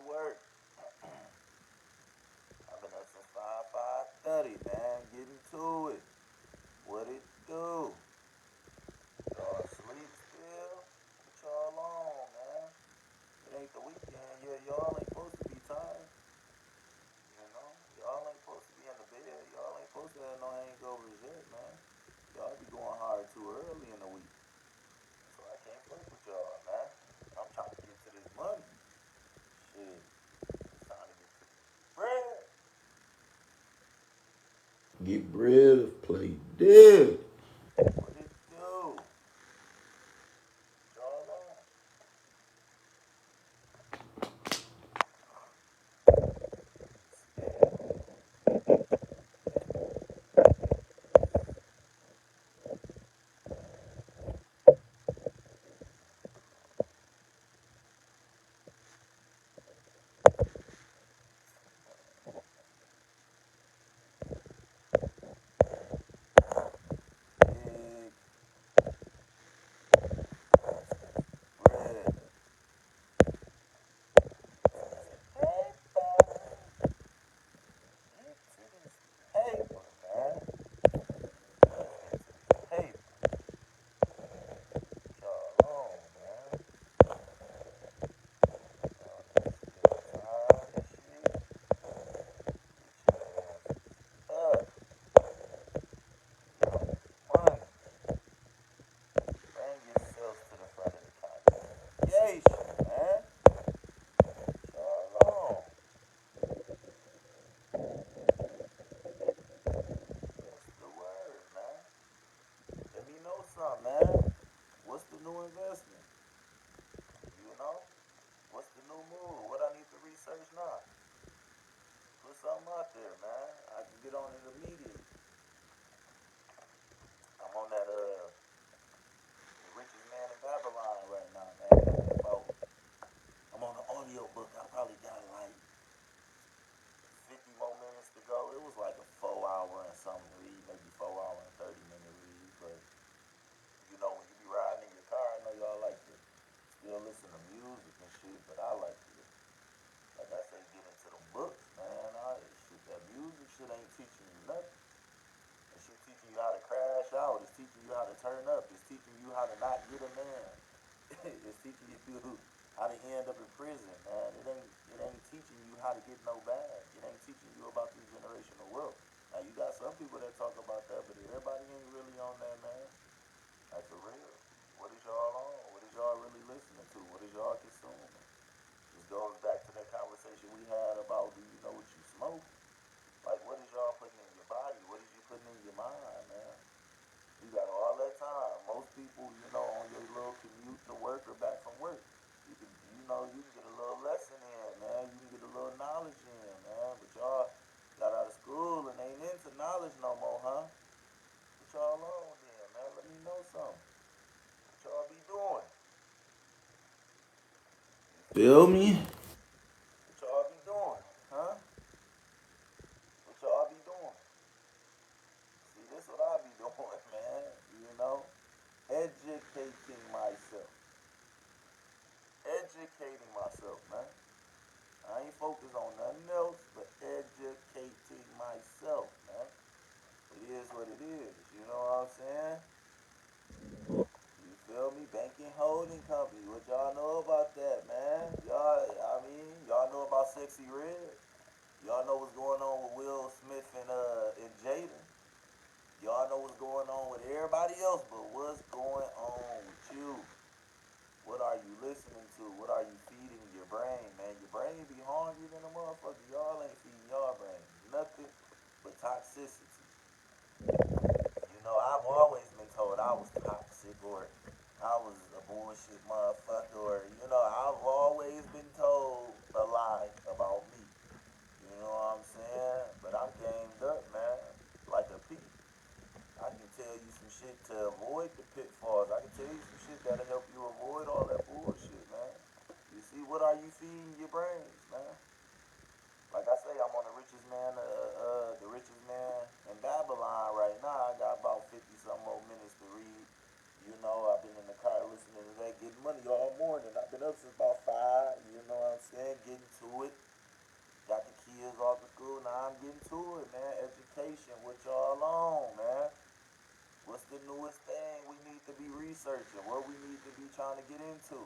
work. I've been up since 5:30, man. Getting to it. What it do? Y'all asleep still? What y'all on, man? It ain't the weekend yet. Y'all ain't supposed to be tired. You know? Y'all ain't supposed to be in the bed. Y'all ain't supposed to have no hangovers yet, man. Y'all be going hard too early in the week. So I can't fuck with y'all, man. I'm trying to get to this money. Shit. It's time to get to this bread. Get bread, play dead. What it do? Y'all on? Big bread. Hey, get to this paper, man. Hey, y'all on, man. Y'all niggas still tired and shit. Get your ass up. Money. Bring yourselves to the front of the congregation, man. Y'all on. What's the word, man? Let me know something, man. What's the new investment? You know? What's the new move? What I need to research now? Put something out there, man. I can get on it immediately. I'm on that the richest man in Babylon right now, man. I'm on the audio book. I probably got like 50 more minutes to go. It was like a 4 hour and something read, maybe 4 hour and 30-minute read. But you know, when you be riding in your car, I know y'all like to still listen to music and shit, but I like to, like I say, get into them books, man. Shit, that music shit ain't teaching you nothing. That shit teaching you how to crash out. It's teaching you how to turn up. It's teaching you how to not get a man. It's teaching you how to end up in prison, man. It ain't teaching you how to get no bag. It ain't teaching you about this generational wealth. Now you got some people that talk about that, but everybody ain't really on that, man. Like for real. What is y'all on? What is y'all really listening to? What is y'all consuming? This goes back to that conversation we had about, do you know what you smoke? Like what is y'all putting in your body? What is you putting in your mind, man? You got all that time. Most people, on your little commute to work or back from work, you can get a little lesson in, man. You can get a little knowledge in, man. But y'all got out of school and ain't into knowledge no more, huh? What y'all on then, man? Let me know something. What y'all be doing? You feel Feel me? me? What y'all be doing, huh? What y'all be doing? See, this what I be doing, man. Educating myself. Educating myself, man. I ain't focused on nothing else but educating myself, man. It is what it is. You know what I'm saying? You feel me? Banking holding company. What y'all know about that, man? Y'all know about Sexy Red? Y'all know what's going on with Will Smith and Jada? Y'all know what's going on with everybody else, but what's going on with you? What are you listening to? What are you feeding your brain, man? Your brain be hungry than a motherfucker. Y'all ain't feeding y'all brain nothing but toxicity. I've always been told I was toxic or I was a bullshit motherfucker or, I've always been told a lie about me. You know what I'm saying? But I'm gamed up, man, like a pea. I can tell you some shit to avoid the pitfalls. I can tell you some shit that'll help you avoid all that bullshit, man. You see, what are you feeding your brains, man? Like I say, I'm on the richest man in Babylon right now. I got about 50 some more minutes to read. I've been in the car listening to that, getting money all morning. I've been up since about 5, you know what I'm saying? Getting to trying to get into?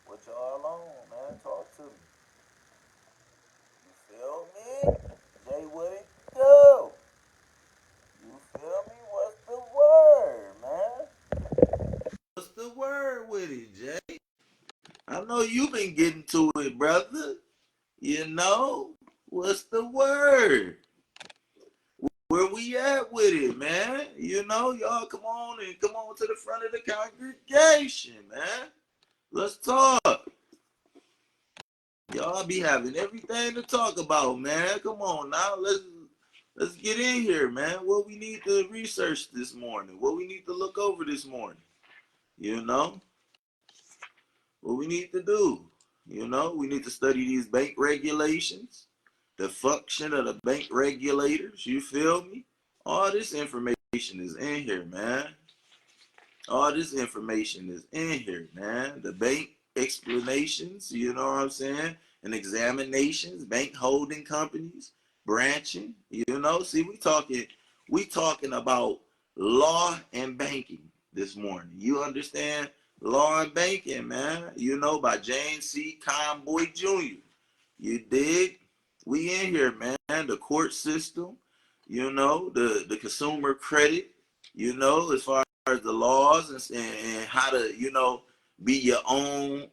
What y'all on, man? Talk to me. You feel me? Jay, what it do? You feel me? What's the word, man? What's the word with it, Jay? I know you been getting to it, brother. You know? What's the word? Where we at with it, man? You know, y'all come on to the front of the congregation, man. Let's talk. Y'all be having everything to talk about, man. Come on now, let's get in here, man. What we need to research this morning, what we need to look over this morning. You know, what we need to do. You know, we need to study these bank regulations, the function of the bank regulators. You feel me? All this information is in here, man. All this information is in here, man. The bank explanations, you know what I'm saying? And examinations, bank holding companies, branching, you know. See, we talking about law and banking this morning. You understand? Law and banking, man. You know, by James C. Conboy Jr. You dig? We in here, man. The court system, you know, the consumer credit, you know, as far as the laws and how to, you know, be your own,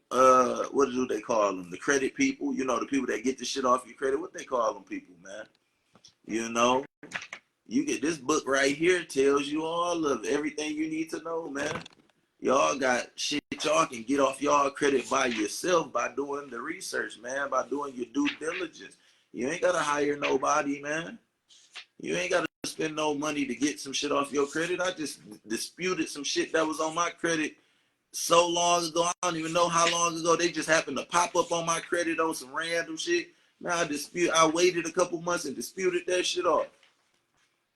what do they call them? The credit people, you know, the people that get the shit off your credit. What they call them people, man? You know, you get this book right here tells you all of everything you need to know, man. Y'all got shit y'all can get off y'all credit by yourself by doing the research, man, by doing your due diligence. You ain't gotta hire nobody, man. You ain't gotta spend no money to get some shit off your credit. I just disputed some shit that was on my credit so long ago. I don't even know how long ago. They just happened to pop up on my credit on some random shit. Now I waited a couple months and disputed that shit off.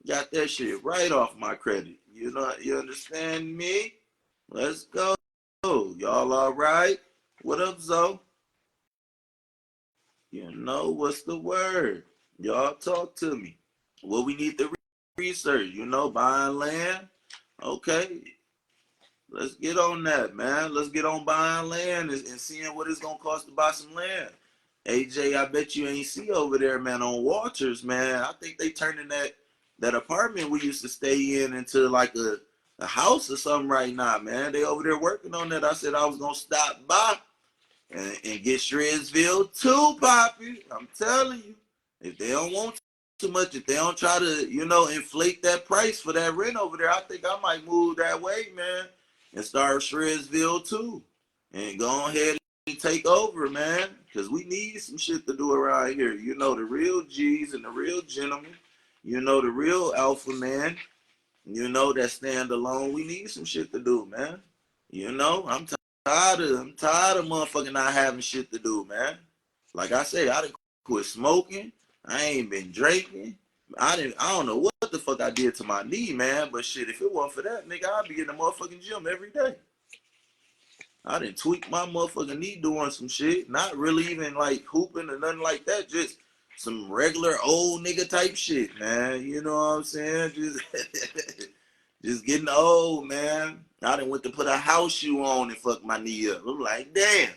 Got that shit right off my credit. You know, you understand me? Let's go. Y'all all right? What up, Zoe? You know, what's the word? Y'all talk to me. What we need to research, you know, buying land. Okay, let's get on that, man. Let's get on buying land and seeing what it's gonna cost to buy some land. AJ, I bet you ain't see over there, man, on Walters, man. I think they turning that apartment we used to stay in into like a house or something right now, man. They over there working on that. I said I was gonna stop by and get Shredsville too, Poppy. I'm telling you, if they don't want too much, if they don't try to, you know, inflate that price for that rent over there, I think I might move that way, man, and start Shredsville too, and go ahead and take over, man, because we need some shit to do around here. You know, the real G's and the real gentlemen, you know, the real alpha man, you know, that stand alone. We need some shit to do, man. You know, I'm tired of motherfucking not having shit to do, man. Like I say, I done quit smoking. I ain't been drinking. I don't know what the fuck I did to my knee, man. But shit, if it wasn't for that, nigga, I'd be in the motherfucking gym every day. I done tweaked my motherfucking knee doing some shit. Not really even like hooping or nothing like that. Just some regular old nigga type shit, man. You know what I'm saying? Just getting old, man. I done went to put a house shoe on and fuck my knee up. I'm like, damn.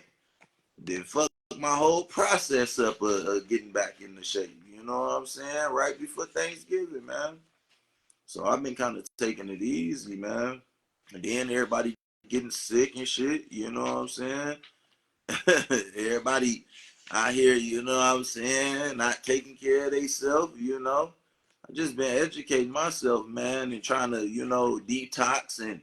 Then fuck my whole process up of getting back in the shape. You know what I'm saying? Right before Thanksgiving, man. So I've been kind of taking it easy, man. And then everybody getting sick and shit. You know what I'm saying? Everybody out here, you know what I'm saying, not taking care of themselves, you know. I just been educating myself, man, and trying to, you know, detox and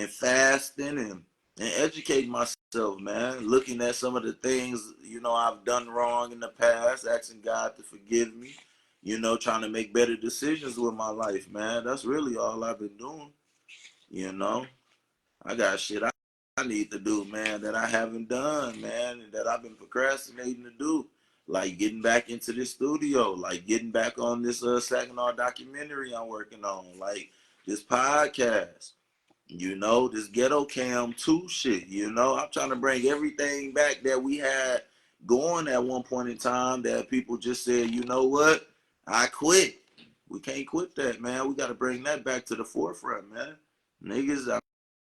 fasting and educating myself, man. Looking at some of the things, you know, I've done wrong in the past, asking God to forgive me, you know, trying to make better decisions with my life, man. That's really all I've been doing, you know. I got shit I need to do, man, that I haven't done, man, and that I've been procrastinating to do. Like getting back into the studio, like getting back on this Saginaw documentary I'm working on, like this podcast, you know, this Ghetto Cam 2 shit, you know. I'm trying to bring everything back that we had going at one point in time that people just said, you know what, I quit. We can't quit that, man. We got to bring that back to the forefront, man. Niggas,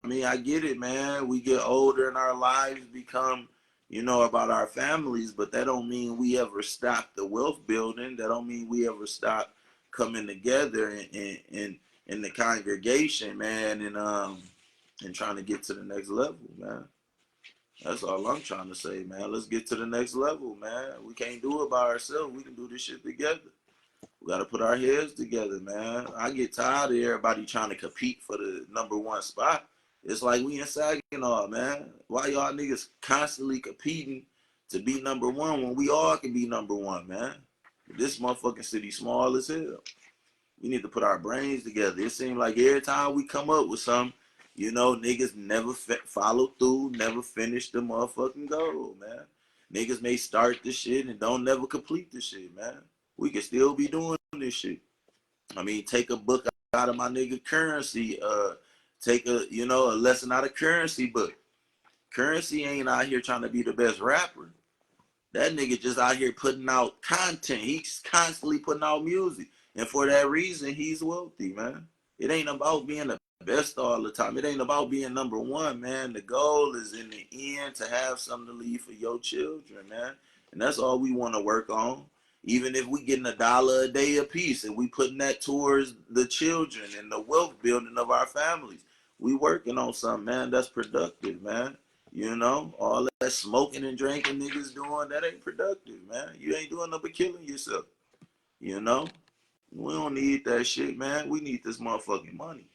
mean, I get it, man. We get older and our lives become, about our families, but that don't mean we ever stop the wealth building. That don't mean we ever stop coming together in the congregation, man, and trying to get to the next level, man. That's all I'm trying to say, man. Let's get to the next level, man. We can't do it by ourselves. We can do this shit together. We got to put our heads together, man. I get tired of everybody trying to compete for the number one spot. It's like we in Saginaw, man. Why y'all niggas constantly competing to be number one when we all can be number one, man? This motherfucking city small as hell. We need to put our brains together. It seems like every time we come up with something, niggas never follow through, never finish the motherfucking goal, man. Niggas may start the shit and don't never complete the shit, man. We can still be doing this shit. I mean, take a book out of my nigga Currency. Take a lesson out of Currency book. Currency ain't out here trying to be the best rapper. That nigga just out here putting out content. He's constantly putting out music. And for that reason, he's wealthy, man. It ain't about being the best all the time. It ain't about being number one, man. The goal is in the end to have something to leave for your children, man. And that's all we want to work on. Even if we getting $1 a day a piece and we putting that towards the children and the wealth building of our families, we working on something, man, that's productive, man. All that smoking and drinking niggas doing, that ain't productive, man. You ain't doing nothing but killing yourself. We don't need that shit, man. We need this motherfucking money.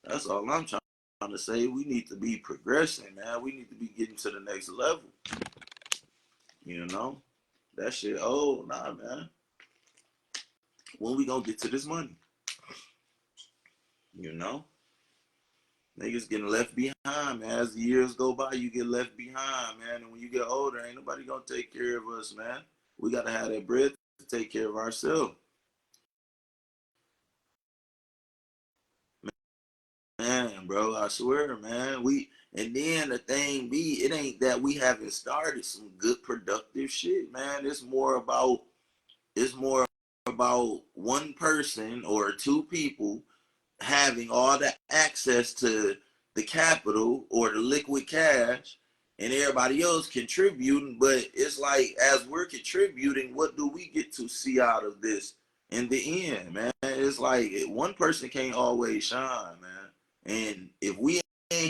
That's all I'm trying to say. We need to be progressing, man. We need to be getting to the next level. That shit old, nah, man. When we gonna get to this money? Niggas getting left behind, man. As the years go by, you get left behind, man. And when you get older, ain't nobody gonna take care of us, man. We gotta have that bread to take care of ourselves. Man, bro, I swear, man. And then the thing be, it ain't that we haven't started some good productive shit, man. It's more about one person or two people having all the access to the capital or the liquid cash and everybody else contributing, but it's like as we're contributing, what do we get to see out of this in the end, man? It's like one person can't always shine, man. And if we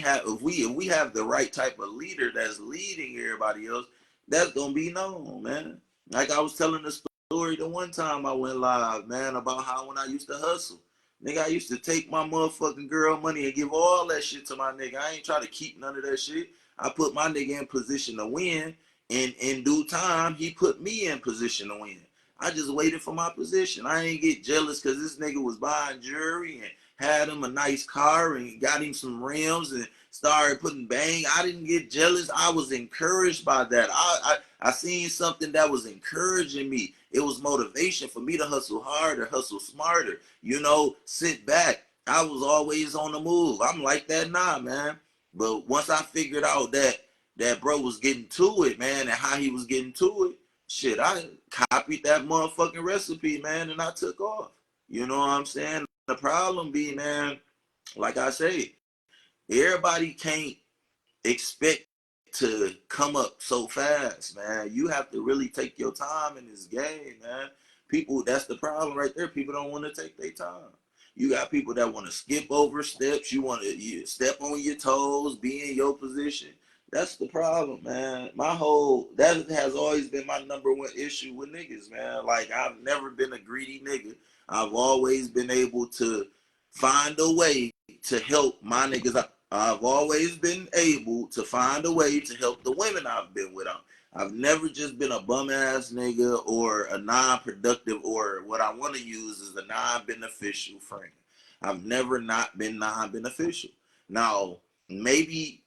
have the right type of leader that's leading everybody else, that's gonna be known, man. Like I was telling the story the one time I went live, man, about how when I used to hustle. Nigga, I used to take my motherfucking girl money and give all that shit to my nigga. I ain't try to keep none of that shit. I put my nigga in position to win, and in due time, he put me in position to win. I just waited for my position. I ain't get jealous because this nigga was buying jewelry and had him a nice car and got him some rims and started putting bang. I didn't get jealous. I was encouraged by that. I seen something that was encouraging me. It was motivation for me to hustle harder, hustle smarter, sit back. I was always on the move. I'm like that now, man. But once I figured out that bro was getting to it, man, and how he was getting to it, shit, I copied that motherfucking recipe, man, and I took off. You know what I'm saying? The problem be, man, like I say, everybody can't expect to come up so fast, man. You have to really take your time in this game, man. People, that's the problem right there. People don't want to take their time. You got people that want to skip over steps. You want to step on your toes, be in your position. That's the problem, man. That has always been my number one issue with niggas, man. Like, I've never been a greedy nigga. I've always been able to find a way to help my niggas out. I've always been able to find a way to help the women I've been with. I've never just been a bum ass nigga or a non-productive, or what I want to use is a non-beneficial friend. I've never not been non-beneficial. Now, maybe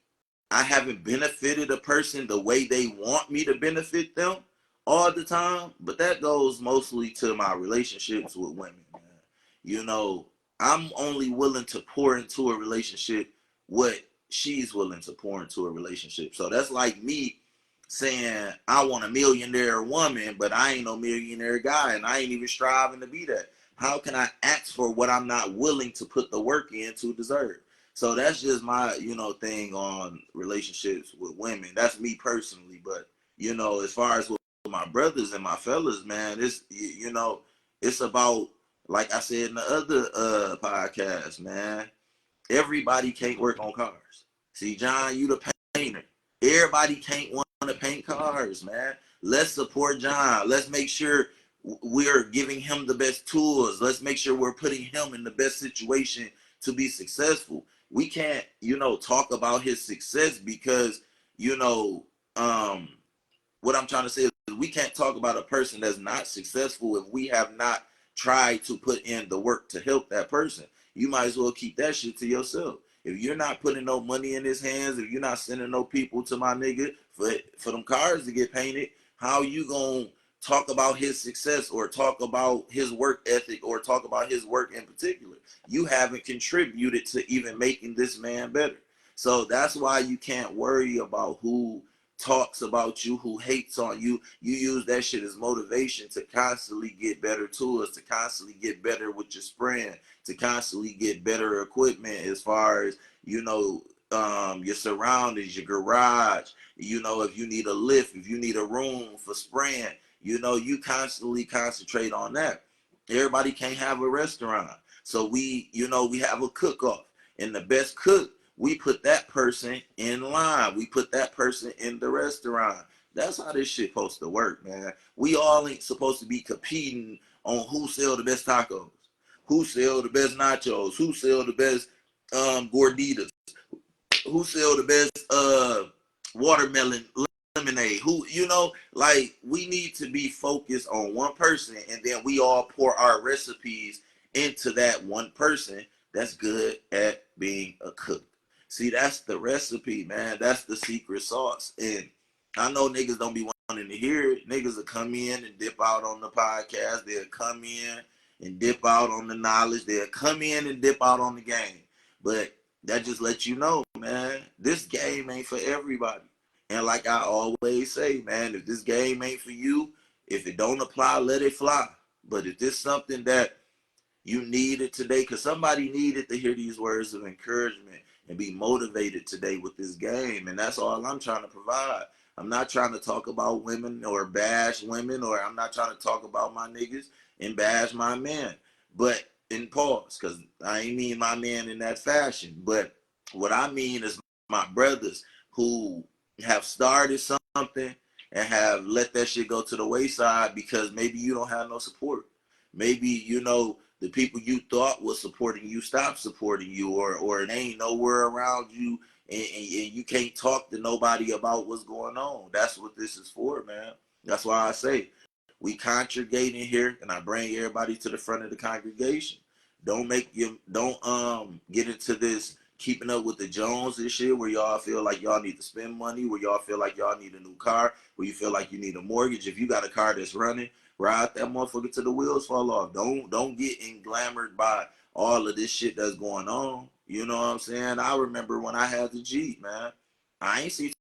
I haven't benefited a person the way they want me to benefit them all the time, but that goes mostly to my relationships with women, man. I'm only willing to pour into a relationship what she's willing to pour into a relationship. So that's like me saying I want a millionaire woman, but I ain't no millionaire guy, and I ain't even striving to be that. How can I ask for what I'm not willing to put the work in to deserve? So that's just my, thing on relationships with women. That's me personally. But, as far as with my brothers and my fellas, man, it's, it's about, like I said in the other podcast, man, everybody can't work on cars. See, John, you the painter. Everybody can't want to paint cars, man. Let's support John. Let's make sure we're giving him the best tools. Let's make sure we're putting him in the best situation to be successful. We can't, talk about his success because, um, what I'm trying to say is we can't talk about a person that's not successful if we have not tried to put in the work to help that person. You might as well keep that shit to yourself. If you're not putting no money in his hands, if you're not sending no people to my nigga for them cars to get painted, how you gonna talk about his success or talk about his work ethic or talk about his work in particular? You haven't contributed to even making this man better. So that's why you can't worry about who talks about you, who hates on you. You use that shit as motivation to constantly get better tools, to constantly get better with your spraying, to constantly get better equipment as far as, your surroundings, your garage, if you need a lift, if you need a room for spraying, you constantly concentrate on that. Everybody can't have a restaurant. So we have a cook-off. And the best cook, we put that person in line. We put that person in the restaurant. That's how this shit supposed to work, man. We all ain't supposed to be competing on who sell the best tacos, who sell the best nachos, who sell the best gorditas, who sell the best watermelon lemonade, who, like, we need to be focused on one person, and then we all pour our recipes into that one person that's good at being a cook. See, that's the recipe, man. That's the secret sauce. And I know niggas don't be wanting to hear it. Niggas will come in and dip out on the podcast. They'll come in and dip out on the knowledge. They'll come in and dip out on the game. But that just lets you know, man, this game ain't for everybody. And like I always say, man, if this game ain't for you, if it don't apply, let it fly. But if this something that you needed today, because somebody needed to hear these words of encouragement and be motivated today with this game. And that's all I'm trying to provide. I'm not trying to talk about women or bash women, or I'm not trying to talk about my niggas and bash my man. But in pause, because I ain't mean my man in that fashion. But what I mean is my brothers who have started something and have let that shit go to the wayside because maybe you don't have no support. Maybe, the people you thought was supporting you stopped supporting you, or it ain't nowhere around you, and you can't talk to nobody about what's going on. That's what this is for, man. That's why I say we congregate in here, and I bring everybody to the front of the congregation. Don't get into this keeping up with the Jones and shit where y'all feel like y'all need to spend money, where y'all feel like y'all need a new car, where you feel like you need a mortgage. If you got a car that's running, ride that motherfucker till the wheels fall off. Don't get englamored by all of this shit that's going on. You know what I'm saying? I remember when I had the Jeep, man. I ain't see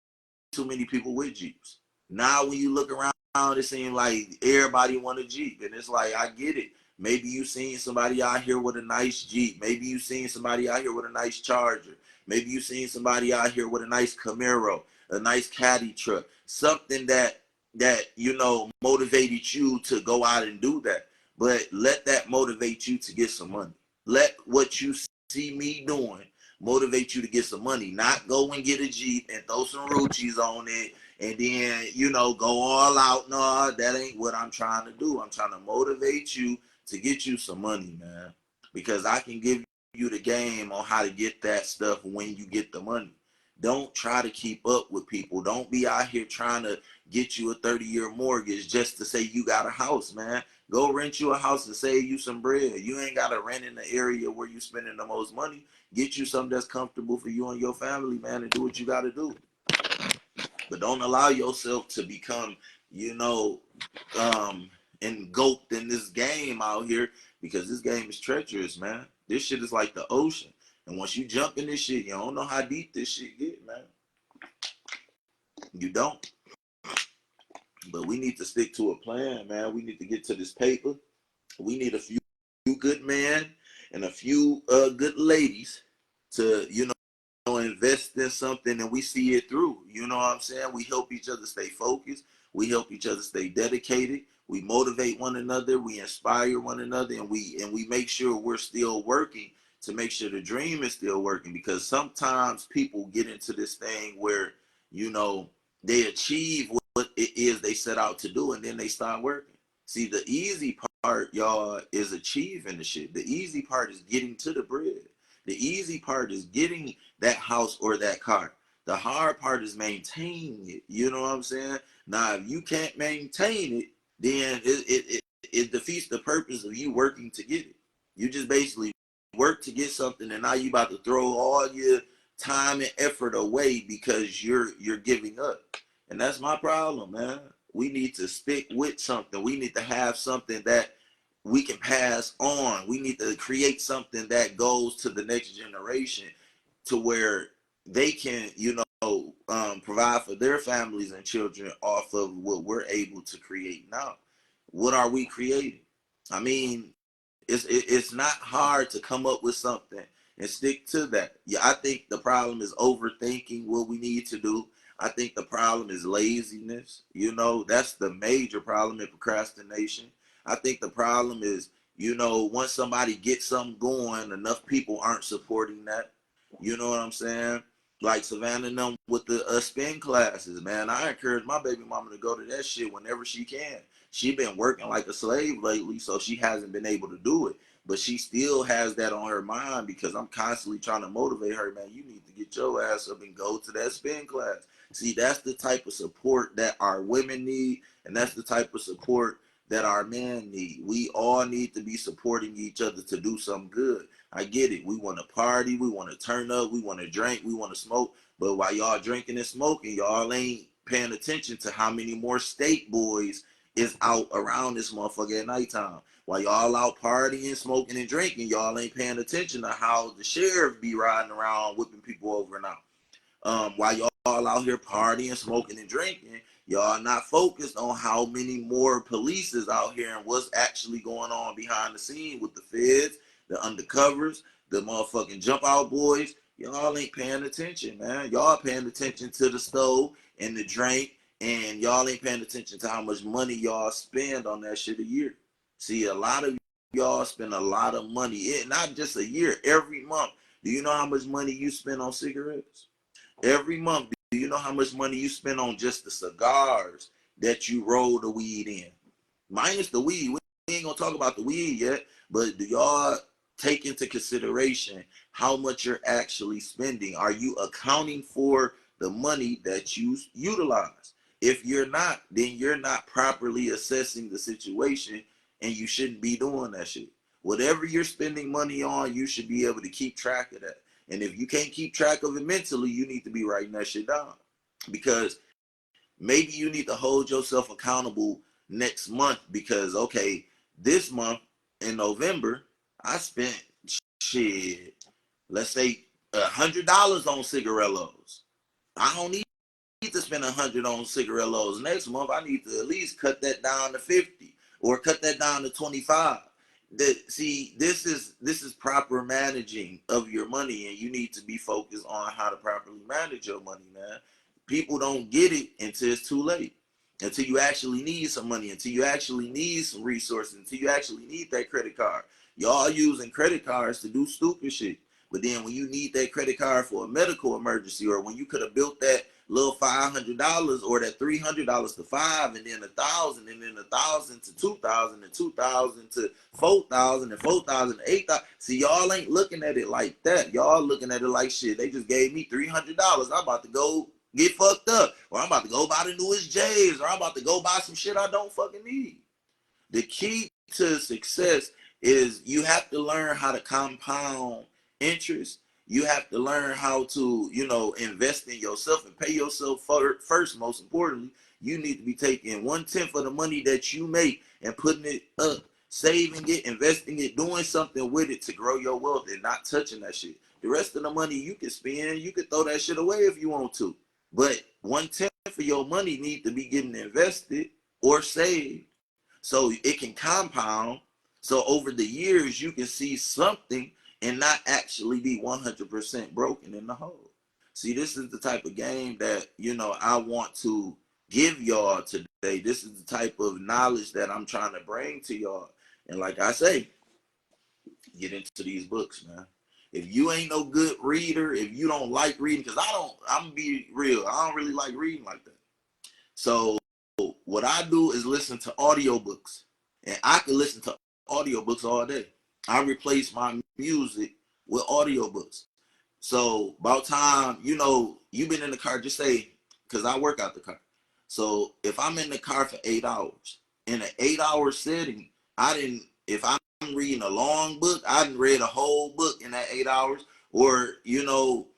too many people with Jeeps. Now when you look around, it seems like everybody want a Jeep. And it's like, I get it. Maybe you seen somebody out here with a nice Jeep. Maybe you seen somebody out here with a nice Charger. Maybe you seen somebody out here with a nice Camaro, a nice caddy truck. Something that motivated you to go out and do that. But let that motivate you to get some money. Let what you see me doing motivate you to get some money. Not go and get a Jeep and throw some Ruchis on it and then, go all out. No, that ain't what I'm trying to do. I'm trying to motivate you to get you some money, man. Because I can give you the game on how to get that stuff when you get the money. Don't try to keep up with people. Don't be out here trying to get you a 30-year mortgage just to say you got a house, man. Go rent you a house and save you some bread. You ain't got to rent in the area where you spending the most money. Get you something that's comfortable for you and your family, man, and do what you got to do. But don't allow yourself to become, engulfed in this game out here, because this game is treacherous, man. This shit is like the ocean. And once you jump in this shit, you don't know how deep this shit get, man. You don't. But we need to stick to a plan, man. We need to get to this paper. We need a few good men and a few good ladies to, invest in something and we see it through. You know what I'm saying? We help each other stay focused. We help each other stay dedicated. We motivate one another. We inspire one another, and we make sure we're still working to make sure the dream is still working. Because sometimes people get into this thing where, they achieve what it is they set out to do, and then they start working. See, the easy part, y'all, is achieving the shit. The easy part is getting to the bread. The easy part is getting that house or that car. The hard part is maintaining it. You know what I'm saying? Now, if you can't maintain it, then it defeats the purpose of you working to get it. You just basically work to get something, and now you about to throw all your time and effort away because you're giving up. And that's my problem, man. We need to stick with something. We need to have something that we can pass on. We need to create something that goes to the next generation, to where they can, provide for their families and children off of what we're able to create now. What are we creating? I mean, it's not hard to come up with something and stick to that. Yeah, I think the problem is overthinking what we need to do. I think the problem is laziness. That's the major problem in procrastination. I think the problem is, once somebody gets something going, enough people aren't supporting that. You know what I'm saying? Like Savannah and them with the spin classes, man. I encourage my baby mama to go to that shit whenever she can. She been working like a slave lately, so she hasn't been able to do it. But she still has that on her mind, because I'm constantly trying to motivate her, man. You need to get your ass up and go to that spin class. See, that's the type of support that our women need, and that's the type of support that our men need. We all need to be supporting each other to do something good. I get it. We want to party. We want to turn up. We want to drink. We want to smoke. But while y'all drinking and smoking, y'all ain't paying attention to how many more state boys is out around this motherfucker at nighttime. While y'all out partying, smoking, and drinking, y'all ain't paying attention to how the sheriff be riding around whipping people over and out. While y'all out here partying, smoking, and drinking, y'all not focused on how many more police is out here and what's actually going on behind the scene with the feds, the undercovers, the motherfucking jump out boys. Y'all ain't paying attention, man. Y'all paying attention to the stove and the drink, and y'all ain't paying attention to how much money y'all spend on that shit a year. See, a lot of y'all spend a lot of money, not just a year, every month. Do you know how much money you spend on cigarettes? Every month, do you know how much money you spend on just the cigars that you roll the weed in? Minus the weed. We ain't gonna talk about the weed yet, but do y'all take into consideration how much you're actually spending? Are you accounting for the money that you utilize? If you're not, then you're not properly assessing the situation, and you shouldn't be doing that shit. Whatever you're spending money on, you should be able to keep track of that. And if you can't keep track of it mentally, you need to be writing that shit down. Because maybe you need to hold yourself accountable next month, because, okay, this month in November, I spent shit, let's say $100 on cigarillos. I don't need to spend 100 on cigarillos next month. I need to at least cut that down to 50 or cut that down to 25. See, this is proper managing of your money, and you need to be focused on how to properly manage your money, man. People don't get it until it's too late, until you actually need some money, until you actually need some resources, until you actually need that credit card. Y'all using credit cards to do stupid shit. But then when you need that credit card for a medical emergency, or when you could have built that little $500 or that $300 to $5, and then $1,000, and then $1,000 to $2,000, and $2,000 to $4,000, and $4,000 to $8,000. See, y'all ain't looking at it like that. Y'all looking at it like, shit, they just gave me $300. I'm about to go get fucked up, or I'm about to go buy the newest J's, or I'm about to go buy some shit I don't fucking need. The key to success is you have to learn how to compound interest. You have to learn how to, invest in yourself and pay yourself first. Most importantly, you need to be taking 1/10 of the money that you make and putting it up, saving it, investing it, doing something with it to grow your wealth, and not touching that shit. The rest of the money you can spend, you can throw that shit away if you want to. But 1/10 of your money need to be getting invested or saved, so it can compound. So over the years, you can see something and not actually be 100% broken in the hole. See, this is the type of game that, you know, I want to give y'all today. This is the type of knowledge that I'm trying to bring to y'all. And like I say, get into these books, man. If you ain't no good reader, if you don't like reading, because I'm gonna be real, I don't really like reading like that. So what I do is listen to audiobooks. And I can listen to audiobooks all day. I replace my music with audiobooks. So about time, you know, you've been in the car, just say, because I work out the car. So if I'm in the car for 8 hours, in an 8 hour setting, if I'm reading a long book, I didn't read a whole book in that 8 hours, or, you know,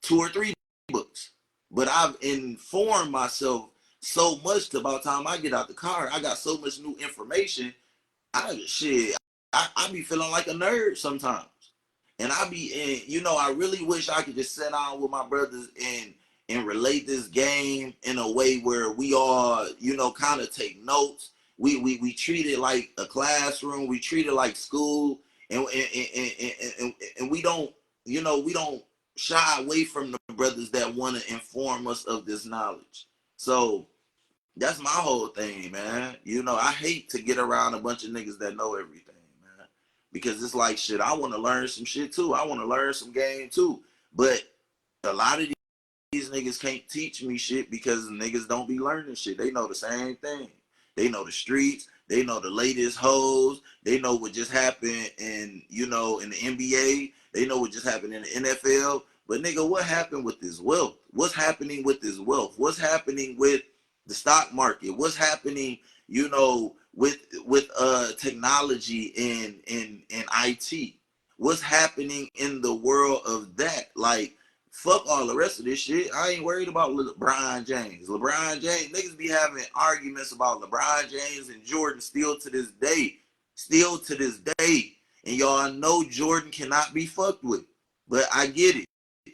2 or 3 books. But I've informed myself so much to about time I get out the car, I got so much new information. I be feeling like a nerd sometimes. And I be in, you know, I really wish I could just sit down with my brothers and relate this game in a way where we all, you know, kind of take notes. We treat it like a classroom, we treat it like school, and we don't, you know, we don't shy away from the brothers that want to inform us of this knowledge. So that's my whole thing, man. You know, I hate to get around a bunch of niggas that know everything, man. Because it's like, shit, I want to learn some shit too. I want to learn some game too. But a lot of these niggas can't teach me shit because niggas don't be learning shit. They know the same thing. They know the streets. They know the latest hoes. They know what just happened in, you know, in the NBA. They know what just happened in the NFL. But nigga, what happened with this wealth? What's happening with this wealth? What's happening with the stock market? What's happening, you know, with technology and IT? What's happening in the world of that? Like, fuck all the rest of this shit. I ain't worried about LeBron James. LeBron James, niggas be having arguments about LeBron James and Jordan still to this day. Still to this day. And y'all know Jordan cannot be fucked with. But I get it.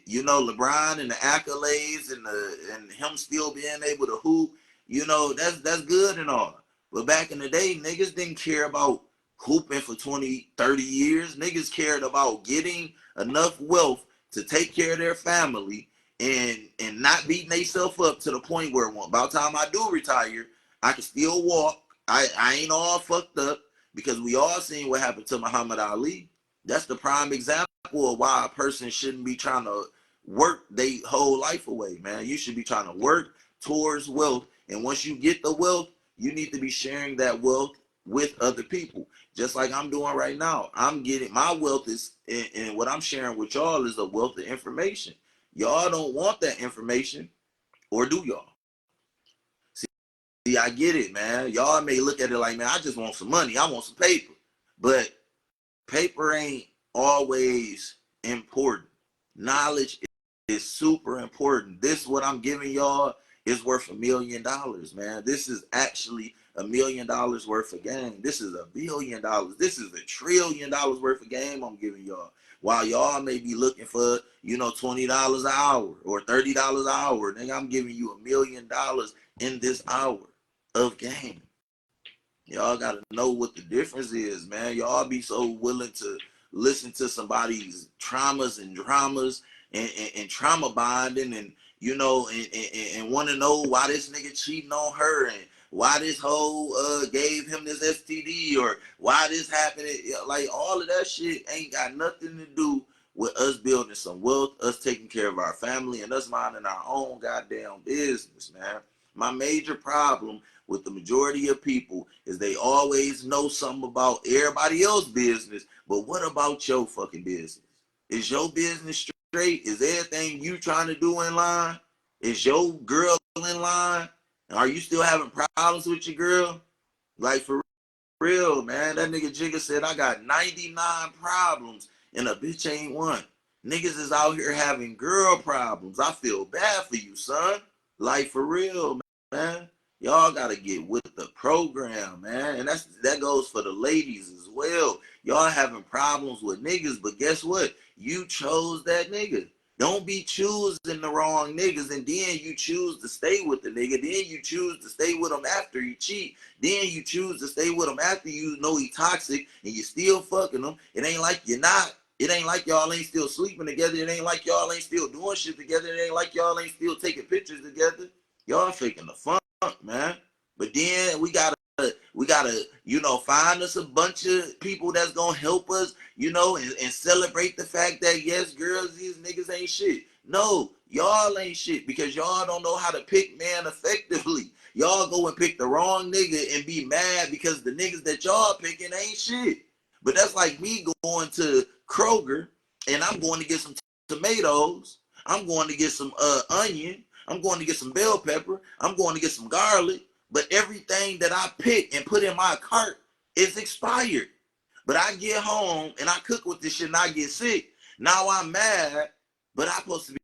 You know, LeBron and the accolades and him still being able to hoop, you know, that's good and all. But back in the day, niggas didn't care about hooping for 20, 30 years. Niggas cared about getting enough wealth to take care of their family and not beating themselves up to the point where about time I do retire, I can still walk. I ain't all fucked up, because we all seen what happened to Muhammad Ali. That's the prime example of why a person shouldn't be trying to work their whole life away, man. You should be trying to work towards wealth. And once you get the wealth, you need to be sharing that wealth with other people. Just like I'm doing right now. I'm getting my wealth is, and what I'm sharing with y'all is a wealth of information. Y'all don't want that information, or do y'all? See, I get it, man. Y'all may look at it like, man, I just want some money. I want some paper. But paper ain't always important. Knowledge is super important. This, what I'm giving y'all, is worth $1,000,000, man. This is actually $1,000,000 worth of game. This is $1,000,000,000. This is $1,000,000,000,000 worth of game I'm giving y'all. While y'all may be looking for, you know, $20 an hour or $30 an hour, nigga, I'm giving you $1,000,000 in this hour of game. Y'all gotta know what the difference is, man. Y'all be so willing to listen to somebody's traumas and dramas and trauma bonding, and you know, and want to know why this nigga cheating on her, and why this hoe gave him this STD, or why this happened. Like, all of that shit ain't got nothing to do with us building some wealth, us taking care of our family, and us minding our own goddamn business, man. My major problem with the majority of people is they always know something about everybody else's business, but what about your fucking business? Is your business straight? Is everything you trying to do in line? Is your girl in line? Are you still having problems with your girl? Like, for real, man. That nigga Jigga said, I got 99 problems and a bitch ain't one. Niggas is out here having girl problems. I feel bad for you, son. Like, for real, man. Y'all gotta get with the program, man. And that goes for the ladies as well. Y'all having problems with niggas, but guess what? You chose that nigga. Don't be choosing the wrong niggas, and then you choose to stay with the nigga. Then you choose to stay with him after he cheat. Then you choose to stay with him after you know he toxic, and you still fucking him. It ain't like you're not. It ain't like y'all ain't still sleeping together. It ain't like y'all ain't still doing shit together. It ain't like y'all ain't still taking pictures together. Y'all faking the funk, man. But then we gotta, find us a bunch of people that's gonna help us, and celebrate the fact that yes, girls, these niggas ain't shit. No, y'all ain't shit because y'all don't know how to pick man effectively. Y'all go and pick the wrong nigga and be mad because the niggas that y'all picking ain't shit. But that's like me going to Kroger and I'm going to get some tomatoes. I'm going to get some onion. I'm going to get some bell pepper. I'm going to get some garlic. But everything that I pick and put in my cart is expired. But I get home and I cook with this shit and I get sick. Now I'm mad, but I'm supposed to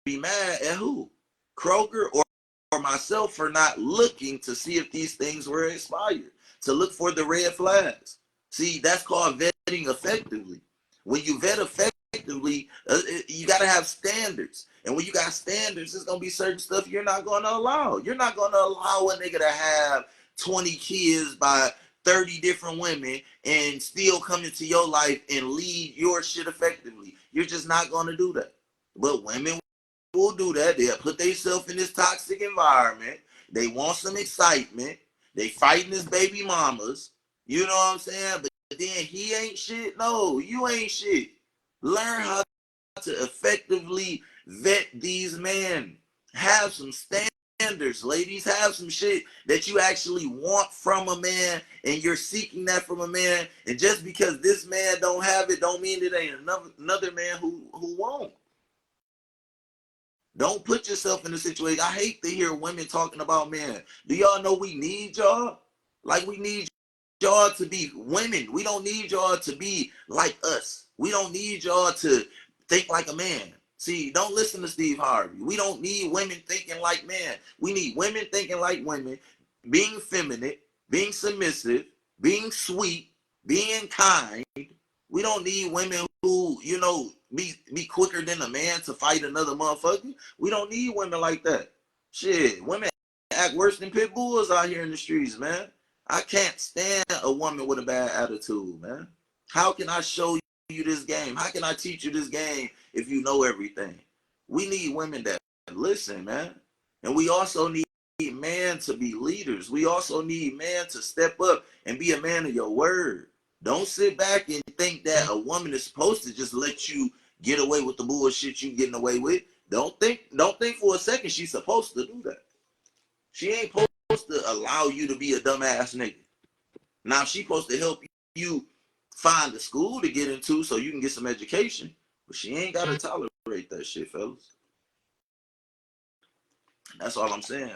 be mad at who? Kroger or myself for not looking to see if these things were expired, to look for the red flags. See, that's called vetting effectively. When you vet effectively, you got to have standards. And when you got standards, there's going to be certain stuff you're not going to allow. You're not going to allow a nigga to have 20 kids by 30 different women and still come into your life and lead your shit effectively. You're just not going to do that. But women will do that. They'll put themselves in this toxic environment. They want some excitement. They fighting his baby mamas. You know what I'm saying? But then he ain't shit. No, you ain't shit. Learn how to effectively vet these men. Have some standards, ladies. Have some shit that you actually want from a man, and you're seeking that from a man. And just because this man don't have it, don't mean it ain't another man who won't. Don't put yourself in a situation. I hate to hear women talking about men. Do y'all know we need y'all? Like we need y'all to be women. We don't need y'all to be like us. We don't need y'all to think like a man. See, don't listen to Steve Harvey. We don't need women thinking like men. We need women thinking like women, being feminine, being submissive, being sweet, being kind. We don't need women who, be quicker than a man to fight another motherfucker. We don't need women like that. Shit, women act worse than pit bulls out here in the streets, man. I can't stand a woman with a bad attitude, man. How can I show you this game? How can I teach you this game if you know everything? We need women that listen, man. And we also need men to be leaders. We also need men to step up and be a man of your word. Don't sit back and think that a woman is supposed to just let you get away with the bullshit you getting away with. Don't think for a second she's supposed to do that. She ain't supposed to allow you to be a dumbass nigga. Now she's supposed to help you find a school to get into so you can get some education. But she ain't gotta tolerate that shit, fellas. That's all I'm saying.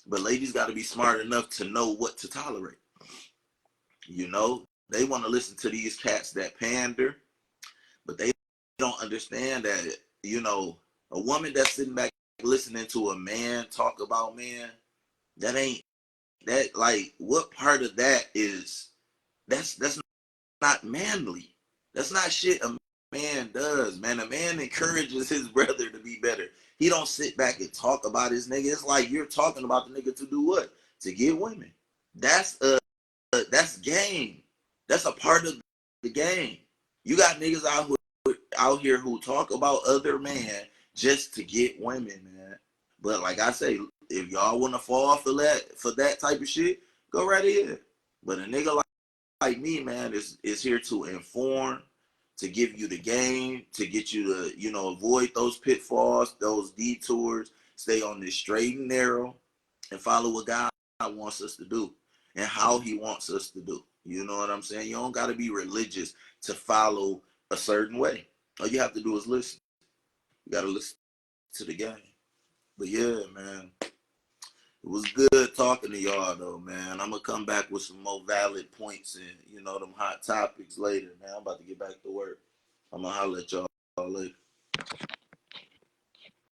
But ladies gotta be smart enough to know what to tolerate. They want to listen to these cats that pander, but they don't understand that, a woman that's sitting back listening to a man talk about men, that ain't that like what part of that is that's not manly. That's not shit a man does, man. A man encourages his brother to be better. He don't sit back and talk about his nigga. It's like you're talking about the nigga to do what? To get women. That's game. That's a part of the game. You got niggas out here who talk about other men just to get women, man. But like I say, if y'all want to fall for that type of shit, go right ahead. But a nigga like me, man, is here to inform, to give you the game, to get you to, avoid those pitfalls, those detours, stay on this straight and narrow, and follow what God wants us to do and how he wants us to do. You know what I'm saying? You don't got to be religious to follow a certain way. All you have to do is listen. You got to listen to the game. But yeah, man, it was good talking to y'all though, man. I'm gonna come back with some more valid points and them hot topics later, man. I'm about to get back to work. I'm gonna holler at y'all later.